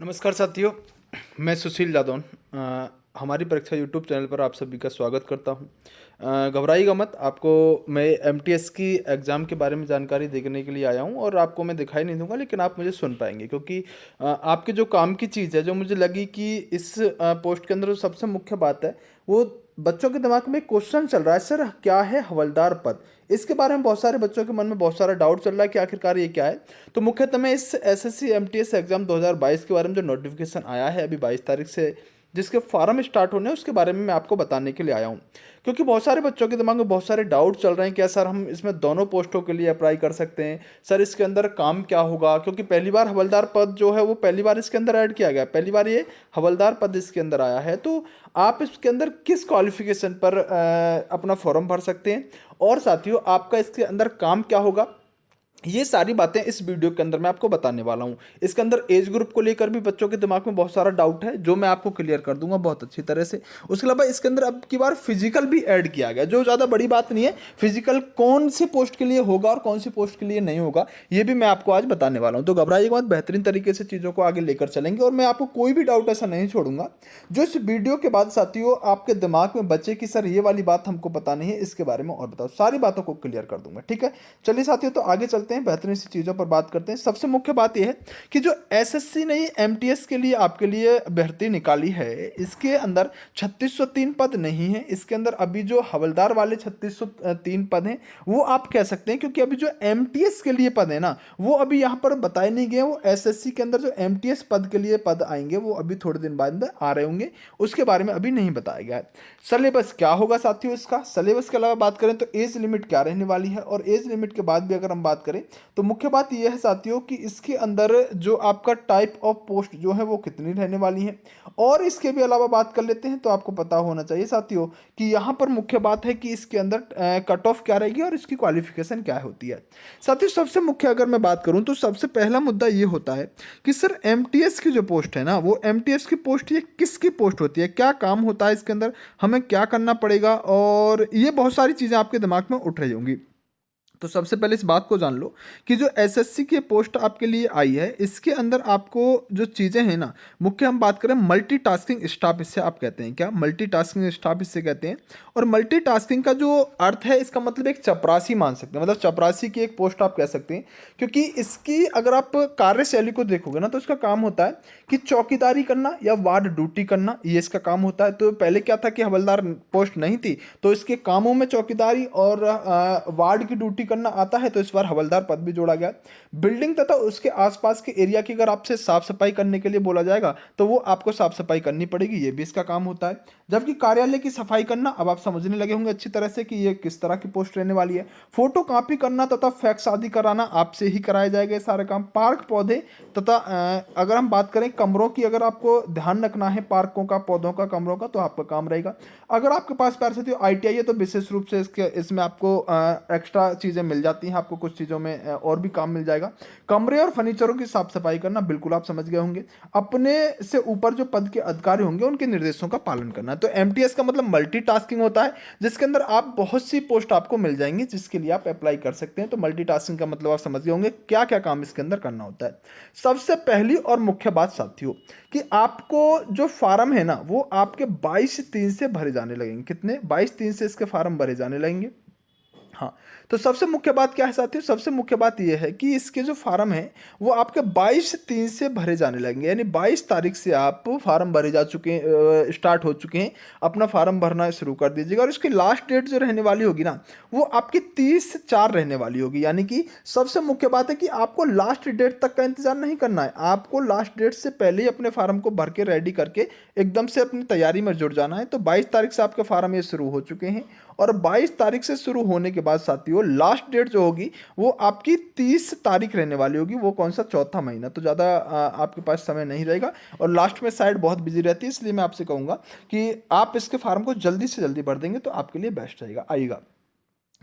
नमस्कार साथियों, मैं सुशील जादौन हमारी परीक्षा यूट्यूब चैनल पर आप सभी का स्वागत करता हूं। घबराइएगा मत, आपको मैं एमटीएस की एग्ज़ाम के बारे में जानकारी देने के लिए आया हूं और आपको मैं दिखाई नहीं दूंगा, लेकिन आप मुझे सुन पाएंगे क्योंकि आपके जो काम की चीज़ है, जो मुझे लगी कि इस पोस्ट के अंदर जो सबसे मुख्य बात है वो बच्चों के दिमाग में क्वेश्चन चल रहा है, सर क्या है हवलदार पद। इसके बारे में बहुत सारे बच्चों के मन में बहुत सारा डाउट चल रहा है कि आखिरकार ये क्या है। तो मुख्यतः मैं इस एसएससी एमटीएस एग्जाम 2022 के बारे में जो नोटिफिकेशन आया है अभी 22 तारीख से, जिसके फॉर्म स्टार्ट होने हैं, उसके बारे में मैं आपको बताने के लिए आया हूँ। क्योंकि बहुत सारे बच्चों के दिमाग में बहुत सारे डाउट चल रहे हैं, क्या सर हम इसमें दोनों पोस्टों के लिए अप्लाई कर सकते हैं, सर इसके अंदर काम क्या होगा। क्योंकि पहली बार हवलदार पद जो है वो पहली बार इसके अंदर ऐड किया गया, पहली बार ये हवलदार पद इसके अंदर आया है। तो आप इसके अंदर किस क्वालिफिकेशन पर अपना फॉर्म भर सकते हैं और साथियों आपका इसके अंदर काम क्या होगा, ये सारी बातें इस वीडियो के अंदर मैं आपको बताने वाला हूं। इसके अंदर एज ग्रुप को लेकर भी बच्चों के दिमाग में बहुत सारा डाउट है, जो मैं आपको क्लियर कर दूंगा बहुत अच्छी तरह से। उसके अलावा इसके अंदर अब की बार फिजिकल भी ऐड किया गया, जो ज़्यादा बड़ी बात नहीं है। फिजिकल कौन सी पोस्ट के लिए होगा और कौन सी पोस्ट के लिए नहीं होगा, ये भी मैं आपको आज बताने वाला हूँ। तो घबराइएगा मत, बेहतरीन तरीके से चीज़ों को आगे लेकर चलेंगे और मैं आपको कोई भी डाउट ऐसा नहीं छोड़ूंगा जो इस वीडियो के बाद साथियों आपके दिमाग में बचे कि सर ये वाली बात हमको बतानी है, इसके बारे में और बताओ। सारी बातों को क्लियर कर दूंगा, ठीक है। चलिए साथियों, तो आगे चलते हैं, बेहतरीन सी चीज़ों पर बात करते हैं। सबसे मुख्य बात यह है कि जो एसएससी ने एमटीएस के लिए आपके लिए भर्ती निकाली है, इसके अंदर 3603 पद नहीं है। इसके अंदर अभी जो हवलदार वाले 3603 पद हैं वो आप कह सकते हैं, क्योंकि अभी जो एमटीएस के लिए पद है ना वो अभी यहाँ पर बताए नहीं गए। वो एसएससी के अंदर जो एमटीएस पद के लिए पद आएंगे वो अभी थोड़े दिन बाद आ रहे होंगे, उसके बारे में अभी नहीं बताया गया है। सिलेबस क्या होगा साथियों, इसका सिलेबस के अलावा बात करें तो एज लिमिट क्या रहने वाली है, और एज लिमिट के बाद भी अगर हम बात करें तो मुख्य बात यह है साथियों कि इसके अंदर जो आपका टाइप ऑफ पोस्ट जो है वो कितनी रहने वाली है। और इसके भी अलावा बात कर लेते हैं तो आपको पता होना चाहिए साथियों कि यहाँ पर मुख्य बात है कि इसके अंदर कट ऑफ क्या रहेगी और इसकी क्वालिफिकेशन क्या होती है। साथियों सबसे मुख्य अगर मैं बात करूँ तो सबसे पहला मुद्दा ये होता है कि सर एमटीएस की जो पोस्ट है ना, वो एमटीएस की पोस्ट ये किसकी पोस्ट होती है, क्या काम होता है इसके अंदर, हमें क्या करना पड़ेगा, और ये बहुत सारी चीज़ें आपके दिमाग में उठ रही होंगी। तो सबसे पहले इस बात को जान लो कि जो एसएससी की पोस्ट आपके लिए आई है, इसके अंदर आपको जो चीज़ें हैं ना, मुख्य हम बात करें मल्टीटास्किंग स्टाफ, इससे आप कहते हैं क्या, मल्टीटास्किंग स्टाफ इससे कहते हैं। और मल्टीटास्किंग का जो अर्थ है इसका मतलब एक चपरासी मान सकते हैं, मतलब चपरासी की एक पोस्ट आप कह सकते हैं। क्योंकि इसकी अगर आप कार्यशैली को देखोगे ना तो इसका काम होता है कि चौकीदारी करना या वार्ड ड्यूटी करना, ये इसका काम होता है। तो पहले क्या था कि हवलदार पोस्ट नहीं थी, तो इसके कामों में चौकीदारी और वार्ड की ड्यूटी करना आता है, तो इस बार हवलदार पद भी जोड़ा गया। बिल्डिंग तथा उसके आसपास के एरिया की अगर आपसे साफ सफाई करने के लिए बोला जाएगा तो वो आपको साफ सफाई करनी पड़ेगी, ये भी इसका काम होता है। जबकि कार्यालय की सफाई करना, अब आप समझने लगे होंगे अच्छी तरह से कि ये किस तरह की पोस्ट रहने वाली है। फोटो कॉपी करना तथा फैक्स आदि कराना आपसे ही कराया जाएगा, ये सारे काम। पार्क पौधे तथा अगर हम बात करें कमरों की, अगर आपको ध्यान रखना है पार्कों का, पौधों का, कमरों का, तो आपका काम रहेगा। अगर आपके पास पैर से आईटीआई है तो विशेष रूप से इसमें आपको एक्स्ट्रा चीज़ें मिल जाती हैं, आपको कुछ चीज़ों में और भी काम मिल जाएगा। कमरे और फर्नीचरों की साफ सफाई करना, बिल्कुल आप समझ गए होंगे। अपने से ऊपर जो पद के अधिकारी होंगे उनके निर्देशों का पालन करना। तो एमटीएस का मतलब मल्टीटास्किंग होता है, जिसके अंदर आप बहुत सी पोस्ट आपको मिल जाएंगी जिसके लिए आप अप्लाई कर सकते हैं। तो मल्टीटास्किंग का मतलब आप समझ गए होंगे क्या क्या काम इसके अंदर करना होता है। सबसे पहली और मुख्य बात साथियों कि आपको जो फार्म है ना वो आपके 22/3 से भरे जाने लगेंगे। कितने? 22/3 से इसके फार्म भरे जाने लगेंगे। हाँ, तो सबसे मुख्य बात क्या है साथियों, सबसे मुख्य बात यह है कि इसके जो फार्म है वो आपके 22/3 से भरे जाने लगेंगे, यानी 22 तारीख से आप फार्म भरे जा चुके हैं, स्टार्ट हो चुके हैं, अपना फार्म भरना शुरू कर दीजिएगा। और इसकी लास्ट डेट जो रहने वाली होगी ना वो आपकी 30/4 रहने वाली होगी। यानी कि सबसे मुख्य बात है कि आपको लास्ट डेट तक का इंतजार नहीं करना है, आपको लास्ट डेट से पहले ही अपने फार्म को भर के रेडी करके एकदम से अपनी तैयारी में जुट जाना है। तो 22 तारीख से आपके फार्म ये शुरू हो चुके हैं, और 22 तारीख से शुरू होने के बाद साथियों लास्ट डेट जो होगी वो आपकी 30 तारीख रहने वाली होगी। वो कौन सा? चौथा महीना। तो ज़्यादा आपके पास समय नहीं रहेगा, और लास्ट में साइड बहुत बिजी रहती है, इसलिए मैं आपसे कहूँगा कि आप इसके फार्म को जल्दी से जल्दी भर देंगे तो आपके लिए बेस्ट रहेगा। आइएगा,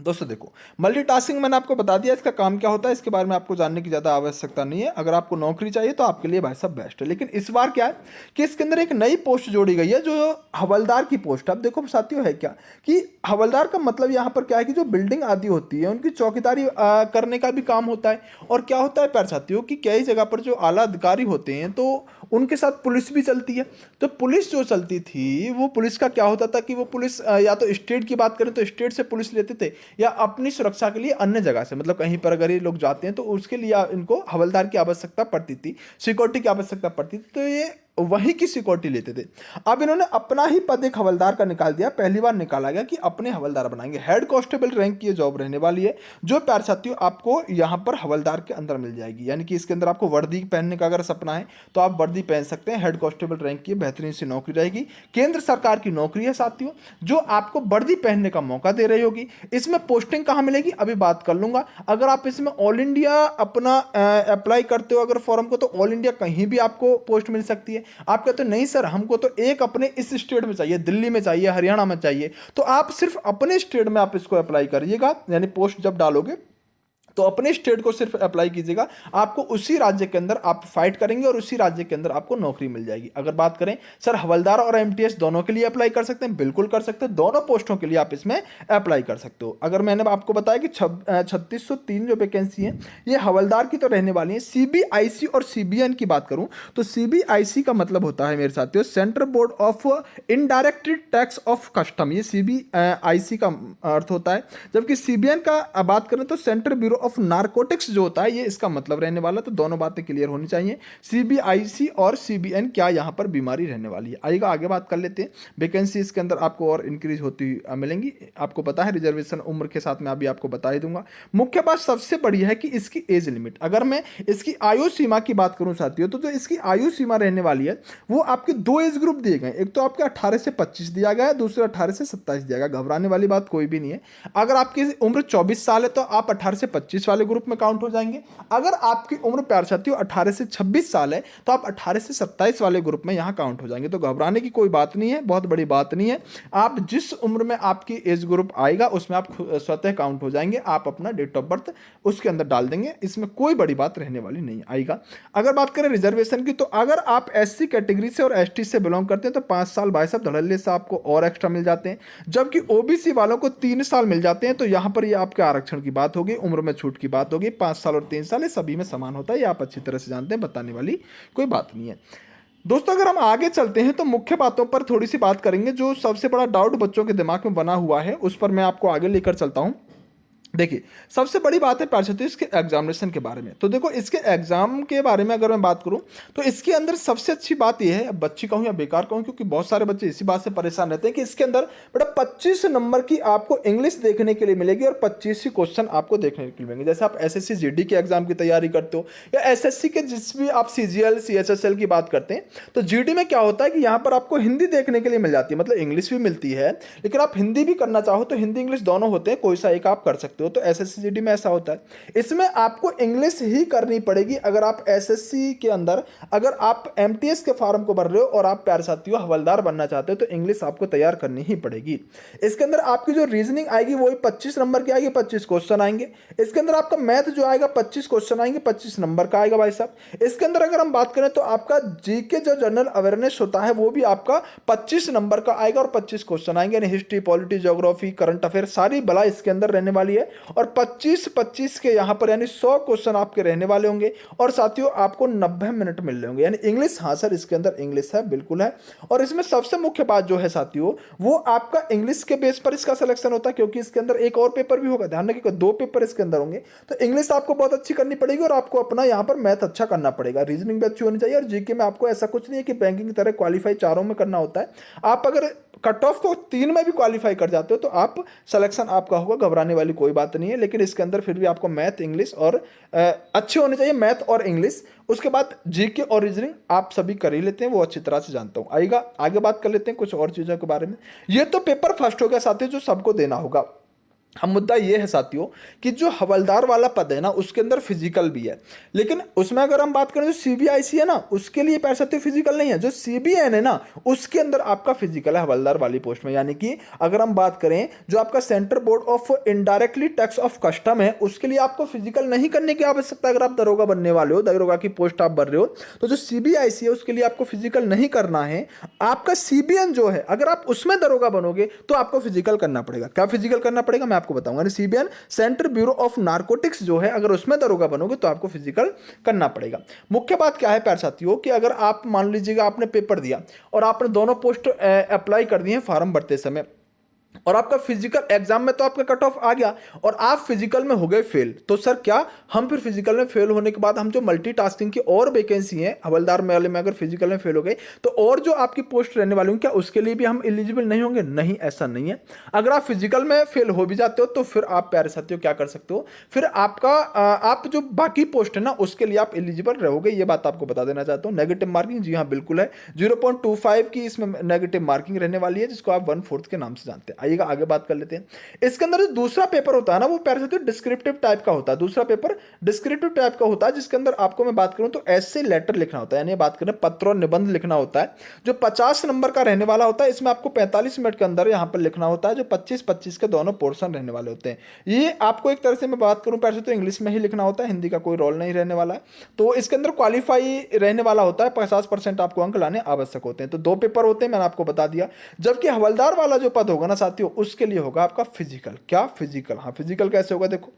दोस्तों देखो, मल्टीटास्किंग मैंने आपको बता दिया इसका काम क्या होता है, इसके बारे में आपको जानने की ज़्यादा आवश्यकता नहीं है। अगर आपको नौकरी चाहिए तो आपके लिए भाई साहब बेस्ट है। लेकिन इस बार क्या है कि इसके अंदर एक नई पोस्ट जोड़ी गई है जो हवलदार की पोस्ट है। अब देखो साथियों, है क्या कि हवलदार का मतलब यहाँ पर क्या है कि जो बिल्डिंग आदि होती है उनकी चौकीदारी करने का भी काम होता है। और क्या होता है प्यारे साथियों कि कई जगह पर जो आला अधिकारी होते हैं तो उनके साथ पुलिस भी चलती है। तो पुलिस जो चलती थी वो पुलिस का क्या होता था कि वो पुलिस या तो स्टेट की बात करें तो स्टेट से पुलिस लेते थे, या अपनी सुरक्षा के लिए अन्य जगह से, मतलब कहीं पर अगर ये लोग जाते हैं तो उसके लिए इनको हवलदार की आवश्यकता पड़ती थी, सिक्योरिटी की आवश्यकता पड़ती थी, तो ये वहीं की सिक्योरिटी लेते थे। अब इन्होंने अपना ही पद एक हवलदार का निकाल दिया, पहली बार निकाला गया कि अपने हवलदार बनाएंगे। हेड कांस्टेबल रैंक की ये जॉब रहने वाली है, जो प्यारे साथियों आपको यहाँ पर हवलदार के अंदर मिल जाएगी। यानी कि इसके अंदर आपको वर्दी पहनने का अगर सपना है तो आप वर्दी पहन सकते हैं। हेड कांस्टेबल रैंक की बेहतरीन सी नौकरी रहेगी, केंद्र सरकार की नौकरी है साथियों, जो आपको वर्दी पहनने का मौका दे रही होगी। इसमें पोस्टिंग कहाँ मिलेगी अभी बात कर लूंगा। अगर आप इसमें ऑल इंडिया अपना अप्लाई करते हो अगर फॉर्म को, तो ऑल इंडिया कहीं भी आपको पोस्ट मिल सकती है। आप कहते हो नहीं सर हमको तो एक अपने इस स्टेट में चाहिए, दिल्ली में चाहिए, हरियाणा में चाहिए, तो आप सिर्फ अपने स्टेट में आप इसको अप्लाई करिएगा। यानी पोस्ट जब डालोगे तो अपने स्टेट को सिर्फ अप्लाई कीजिएगा, आपको उसी राज्य के अंदर आप फाइट करेंगे और उसी राज्य के अंदर आपको नौकरी मिल जाएगी। अगर बात करें सर हवलदार और एमटीएस दोनों के लिए अप्लाई कर सकते हैं, बिल्कुल कर सकते हैं, दोनों पोस्टों के लिए आप इसमें अप्लाई कर सकते हो। अगर मैंने आपको बताया कि 3603 जो वैकेंसी है ये हवलदार की तो रहने वाली है। सीबीआईसी और सीबीएन की बात करूं तो सीबीआईसी का मतलब होता है मेरे साथियों central board of indirect tax of custom, ये सीबीआईसी का अर्थ होता है। जबकि सीबीएन का बात करें तो सेंट्रल ब्यूरो ऑफ नारकोटिक्स जो होता है ये इसका मतलब रहने वाला। तो दोनों बातें क्लियर होनी चाहिए, सीबीआईसी और सीबीएन क्या यहाँ पर बीमारी रहने वाली है। आइएगा आगे बात कर लेते हैं। वैकेंसी इसके अंदर आपको और इंक्रीज होती मिलेंगी। आपको पता है रिजर्वेशन उम्र के साथ मैं अभी आपको बता ही दूंगा। मुख्य बात सबसे बड़ी है कि इसकी एज लिमिट, अगर मैं इसकी आयु सीमा की बात करूं साथियों तो जो इसकी आयु सीमा रहने वाली है वो आपके दो एज ग्रुप दिए गए, एक तो आपके 18 से 25 दिया गया है, दूसरा 18 से 27 दिया गया। घबराने वाली बात कोई भी नहीं है। अगर आपकी उम्र 24 साल है तो आप 18 से 25 वाले ग्रुप में काउंट हो जाएंगे। अगर आपकी उम्र प्यारे साथियों 18 से 26 साल है तो आप 18 से 27 वाले ग्रुप में यहां काउंट हो जाएंगे। तो घबराने की कोई बात नहीं है, बहुत बड़ी बात नहीं है। आप जिस उम्र में आपकी एज ग्रुप आएगा उसमें आप स्वतः काउंट हो जाएंगे। आप अपना डेट ऑफ बर्थ उसके अंदर डाल देंगे, इसमें कोई बड़ी बात रहने वाली नहीं आएगा। अगर बात करें रिजर्वेशन की तो अगर आप एससी कैटेगरी से और एसटी से बिलोंग करते हैं तो 5 साल भाई साहब धड़ल्ले से आपको और एक्स्ट्रा मिल जाते हैं, जबकि ओबीसी वालों को 3 साल मिल जाते हैं। तो यहां पर ये आपके आरक्षण की बात होगी, उम्र में छूट की बात होगी। 5 साल और 3 साल ये सभी में समान होता है, ये आप अच्छी तरह से जानते हैं, बताने वाली कोई बात नहीं है। दोस्तों अगर हम आगे चलते हैं तो मुख्य बातों पर थोड़ी सी बात करेंगे। जो सबसे बड़ा डाउट बच्चों के दिमाग में बना हुआ है उस पर मैं आपको आगे लेकर चलता हूं। देखिए सबसे बड़ी बात है पार्षद इसके एग्जामिनेशन के बारे में। तो देखो इसके एग्जाम के बारे में अगर मैं बात करूं तो इसके अंदर सबसे अच्छी बात यह है, अब बच्ची कहूं या बेकार कहूं, क्योंकि बहुत सारे बच्चे इसी बात से परेशान रहते हैं कि इसके अंदर बेटा 25 नंबर की आपको इंग्लिश देखने के लिए मिलेगी और 25 ही क्वेश्चन आपको देखने के लिए मिलेंगे। जैसे आप एसएससी जीडी के एग्जाम की तैयारी करते हो या एसएससी के जिस भी आप सीजीएल सीएचएसएल की बात करते हैं तो जीडी में क्या होता है कि यहाँ पर आपको हिंदी देखने के लिए मिल जाती है, मतलब इंग्लिश भी मिलती है, लेकिन आप हिंदी भी करना चाहो तो हिंदी इंग्लिश दोनों होते हैं, कोई सा एक आप कर सकते हो। तो एसएससी जीडी में ऐसा होता है। इसमें आपको इंग्लिश ही करनी पड़ेगी। अगर आप एसएससी के अंदर अगर आप एमटीएस के फॉर्म को भर रहे हो और आप प्यारे साथियों हवलदार बनना चाहते हो तो इंग्लिश आपको तैयार करनी ही पड़ेगी। इसके अंदर आपकी जो रीजनिंग आएगी वही 25 नंबर की आएगी, 25 क्वेश्चन आएंगे। इसके अंदर आपका मैथ जो आएगा 25 क्वेश्चन आएंगे, 25 नंबर का आएगा भाई साहब। इसके अंदर अगर हम बात करें तो आपका जीके जो जनरल अवेयरनेस होता है वो भी आपका 25 नंबर का आएगा और 25 क्वेश्चन आएंगे। यानी history, polity, geography, current affair सारी बला इसके अंदर रहने वाली है। और 25-25 के यहां पर यानी 100 क्वेश्चन आपके रहने वाले होंगे और साथियों आपको 90 मिनट मिल रहे होंगे। यानी इंग्लिश, हाँ सर इसके अंदर इंग्लिश है, बिल्कुल है। और इसमें सबसे मुख्य बात जो है साथियों वो आपका इंग्लिश के बेस पर इसका सिलेक्शन होता है, क्योंकि इसके अंदर एक और पेपर भी होगा, ध्यान रखिएगा 2 पेपर इसके अंदर होंगे। तो इंग्लिश आपको बहुत अच्छी करनी पड़ेगी और आपको अपना यहाँ पर मैथ अच्छा करना पड़ेगा, रीजनिंग भी अच्छी होनी चाहिए। और जीके में आपको ऐसा कुछ नहीं है कि बैंकिंग की तरह क्वालिफाई चारों में करना होता है। आप अगर कट ऑफ को 3 में भी क्वालिफाई कर जाते हो तो आप सिलेक्शन आपका होगा, घबराने वाली कोई बात नहीं है। लेकिन इसके अंदर फिर भी आपको मैथ, इंग्लिश और अच्छे होने चाहिए, मैथ और इंग्लिश। उसके बाद जीके और रीजनिंग आप सभी कर ही लेते हैं, वो अच्छी तरह से जानता हूं। आइएगा आगे बात कर लेते हैं कुछ और चीज़ों के बारे में। ये तो पेपर फर्स्ट हो गया साथियों जो सबको देना होगा। हम मुद्दा ये है साथियों कि जो हवलदार वाला पद है ना उसके अंदर फिजिकल भी है, लेकिन उसमें अगर हम बात करें जो सीबीआईसी है ना उसके लिए पैसा तो फिजिकल नहीं है, जो सीबीएन है ना उसके अंदर आपका फिजिकल है हवलदार वाली पोस्ट में। यानी कि अगर हम बात करें जो आपका central board of indirectly tax of custom है उसके लिए आपको फिजिकल नहीं करने की आवश्यकता। अगर आप दरोगा बनने वाले हो, दरोगा की पोस्ट आप भर रहे हो, तो जो सीबीआईसी है उसके लिए आपको फिजिकल नहीं करना है। आपका सीबीएन जो है अगर आप उसमें दरोगा बनोगे तो आपको फिजिकल करना पड़ेगा। क्या फिजिकल करना पड़ेगा मैं आपको बताऊंगा। CBN central bureau of narcotics जो है अगर उसमें दरोगा बनोगे तो आपको फिजिकल करना पड़ेगा। मुख्य बात क्या है प्यारे साथियों कि अगर आप मान लीजिएगा आपने पेपर दिया और आपने दोनों पोस्ट अप्लाई कर दिए फॉर्म भरते समय और आपका फिजिकल एग्जाम में तो आपका कट ऑफ आ गया और आप फिजिकल में हो गए फेल, तो सर क्या हम फिर फिजिकल में फेल होने के बाद हम जो मल्टीटास्किंग की और वैकेंसी है हवलदार वाले में अगर फिजिकल में फेल हो गए तो और जो आपकी पोस्ट रहने वाली होंगी क्या उसके लिए भी हम एलिजिबल नहीं होंगे? नहीं, ऐसा नहीं है। अगर आप फिजिकल में फेल हो भी जाते हो तो फिर आप प्यारे साथियों क्या कर सकते हो, फिर आपका आप जो बाकी पोस्ट है ना उसके लिए आप एलिजिबल रहोगे। ये बात आपको बता देना चाहता हूँ। नेगेटिव मार्किंग जी हाँ बिल्कुल है, 0.25 की इसमें नेगेटिव मार्किंग रहने वाली है जिसको आप 1/4 के नाम से जानते हैं। आइएगा आगे बात कर लेते हैं। इसके अंदर जो दूसरा पेपर होता है ना वो प्यारे साथियों डिस्क्रिप्टिव टाइप का होता है। दूसरा पेपर डिस्क्रिप्टिव टाइप का होता है जिसके अंदर आपको मैं बात करूं तो ऐसे लेटर लिखना होता है, यानी बात करें पत्र और निबंध लिखना होता है जो 50 नंबर का रहने वाला होता है। इसमें आपको 45 मिनट के अंदर यहां पर लिखना होता है जो 25-25 के दोनों पोर्शन रहने वाले होते हैं। ये आपको एक तरह से मैं बात करूं प्यारे साथियों इंग्लिश में ही लिखना होता है, हिंदी का कोई रोल नहीं रहने वाला है। तो इसके अंदर क्वालिफाई रहने वाला होता है, 50% आपको अंक लाने आवश्यक होते हैं। तो 2 पेपर होते हैं मैंने आपको बता दिया। जबकि हवलदार वाला जो पद होगा ना साथियों उसके लिए होगा आपका फिजिकल। क्या फिजिकल? हाँ फिजिकल कैसे होगा देखो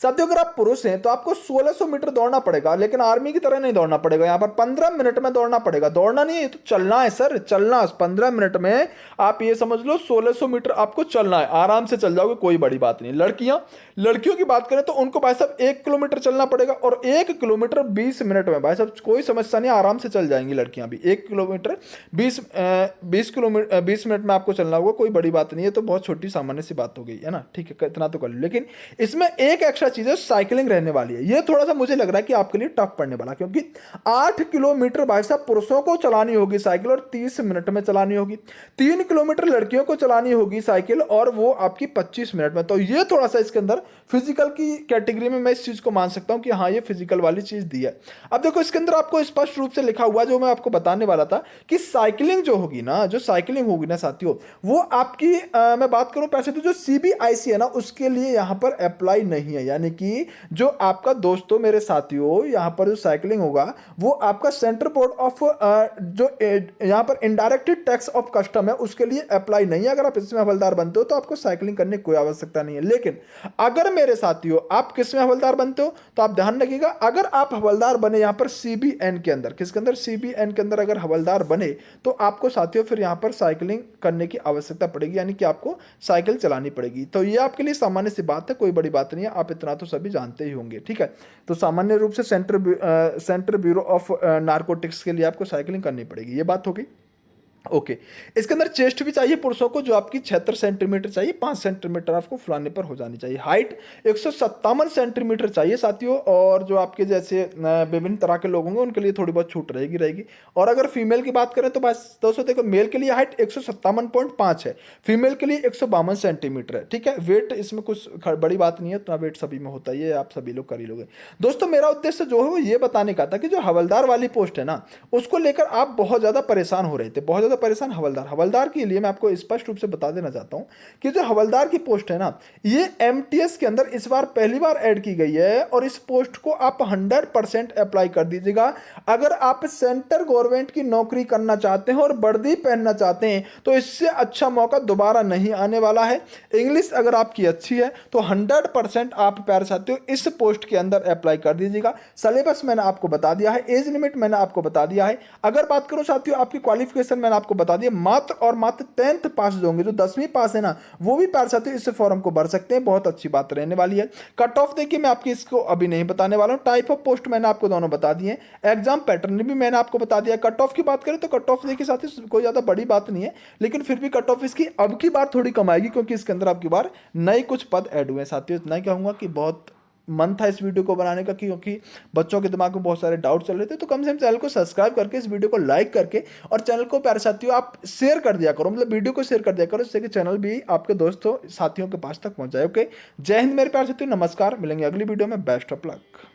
साथियों, अगर आप पुरुष हैं तो आपको 1600 मीटर दौड़ना पड़ेगा, लेकिन आर्मी की तरह नहीं दौड़ना पड़ेगा। यहां पर 15 मिनट में दौड़ना पड़ेगा। दौड़ना नहीं है तो चलना है सर, चलना। 15 मिनट में आप ये समझ लो 1600 मीटर आपको चलना है। आराम से चल जाओगे, कोई बड़ी बात नहीं। लड़कियों की बात करें तो उनको भाई साहब 1 किलोमीटर चलना पड़ेगा और 1 किलोमीटर 20 मिनट में भाई साहब कोई समस्या नहीं, आराम से चल जाएंगी लड़कियां भी। 1 किलोमीटर 20 मिनट में आपको चलना होगा, कोई बड़ी बात नहीं है। तो बहुत छोटी सामान्य सी बात हो गई है ना, ठीक है इतना तो कर लो। लेकिन इसमें एक एक्स्ट्रा चीज है, साइकिलिंग रहने वाली है। ये थोड़ा सा मुझे लग रहा है कि आपके लिए टफ पड़ने वाला, क्योंकि 8 किलोमीटर भाई साहब पुरुषों को चलानी होगी साइकिल और 30 मिनट में चलानी होगी। 3 किलोमीटर लड़कियों को चलानी होगी साइकिल और वो आपकी 25 मिनट में। तो ये थोड़ा सा इसके अंदर फिजिकल की कैटेगरी में मैं इस चीज को मान सकता हूं कि हाँ ये फिजिकल वाली चीज दी है। अब देखो इसके अंदर आपको स्पष्ट रूप से लिखा हुआ जो मैं आपको बताने वाला था कि साइकिलिंग जो होगी ना, जो साइकिलिंग होगी ना साथियों, वो आपकी मैं बात करूं पैसे तो जो सीबीआईसी है ना उसके लिए यहां पर अप्लाई नहीं है। यानी कि जो आपका दोस्तों मेरे साथियों यहां पर जो साइकिलिंग होगा वो आपका सेंट्रल बोर्ड ऑफ जो यहां पर इनडायरेक्ट टैक्स ऑफ कस्टम है उसके लिए अप्लाई नहीं है। अगर आप इसमें हवलदार बनते हो तो आपको साइकिलिंग करने की कोई आवश्यकता नहीं है। लेकिन अगर मेरे साथियों आप किसमें हवलदार बनते हो तो आप ध्यान रखिएगा, अगर आप हवलदार बने यहां पर सीबीएन के अंदर, किसके अंदर? सीबीएन के अंदर अगर हवलदार बने तो आपको साथियों फिर यहां पर साइकिलिंग करने की आवश्यकता पड़ेगी, यानी कि आपको साइकिल चलानी पड़ेगी। तो ये आपके लिए सामान्य सी बात है, कोई बड़ी बात नहीं है, आप इतना तो सभी जानते ही होंगे। ठीक है, तो सामान्य रूप से सेंट्रल ब्यूरो ऑफ नारकोटिक्स के लिए आपको साइकिलिंग करनी पड़ेगी, ये बात होगी। ओके इसके अंदर चेस्ट भी चाहिए पुरुषों को जो आपकी 76 सेंटीमीटर चाहिए, 5 सेंटीमीटर आपको फुलाने पर हो जानी चाहिए। हाइट 157 सेंटीमीटर चाहिए साथियों। और जो आपके जैसे विभिन्न तरह के लोग होंगे उनके लिए थोड़ी बहुत छूट रहेगी। और अगर फीमेल की बात करें तो बस दोस्तों देखो मेल के लिए हाइट 157.5 है, फीमेल के लिए 152 सेंटीमीटर है। ठीक है, वेट इसमें कुछ बड़ी बात नहीं है, उतना वेट सभी में होता है, ये आप सभी लोग कर ही लोगे। दोस्तों मेरा उद्देश्य जो है वो ये बताने का था कि जो हवलदार वाली पोस्ट है ना उसको लेकर आप बहुत ज्यादा परेशान हो रहे थे, बहुत ज्यादा परेशान। हवलदार के लिए मैं आपको स्पष्ट रूप से बता देना चाहता हूं कि जो हवलदार की पोस्ट है ना ये एमटीएस के अंदर इस बार पहली बार ऐड की गई है और इस पोस्ट को आप 100% अप्लाई कर दीजिएगा। अगर आप सेंट्रल गवर्नमेंट की नौकरी करना चाहते हैं और वर्दी पहनना चाहते हैं तो इससे अच्छा मौका दोबारा नहीं आने वाला है। इंग्लिश अगर आपकी अच्छी है तो 100% आप प्यारे साथियों इस पोस्ट के अंदर अप्लाई कर दीजिएगा। सिलेबस मैंने आपको बता दिया है, एज लिमिट मैंने आपको बता दिया है। अगर बात करूं साथियों आपकी क्वालिफिकेशन मैंने आपको बता दिया, मात्र और मात्र 10th पास जो होंगे, जो 10वीं पास है ना वो भी प्यारे साथियों इस फॉर्म को भर सकते हैं, बहुत अच्छी बात रहने वाली है। कट ऑफ देखिए मैं आपकी इसको अभी नहीं बताने वाला हूं, टाइप ऑफ पोस्ट मैंने आपको दोनों बता दिए, एग्जाम पैटर्न भी मैंने आपको बता दिया। कट ऑफ की बात करें तो कट ऑफ देखिए साथियों कोई ज्यादा बड़ी बात नहीं है, लेकिन फिर भी कट ऑफ इसकी अब की बार थोड़ी कम आएगी क्योंकि इसके अंदर आपकी बार नए कुछ पद ऐड हुए हैं साथियों। इतना कहूंगा कि बहुत मन था इस वीडियो को बनाने का, क्योंकि बच्चों के दिमाग में बहुत सारे डाउट चल रहे थे। तो कम से कम चैनल को सब्सक्राइब करके, इस वीडियो को लाइक करके, और चैनल को प्यारे साथियों आप शेयर कर दिया करो, मतलब वीडियो को शेयर कर दिया करो, जिससे कि चैनल भी आपके दोस्तों साथियों के पास तक पहुंच जाए। ओके, जय हिंद मेरे प्यारे साथियों, नमस्कार, मिलेंगे अगली वीडियो में, बेस्ट ऑफ लक।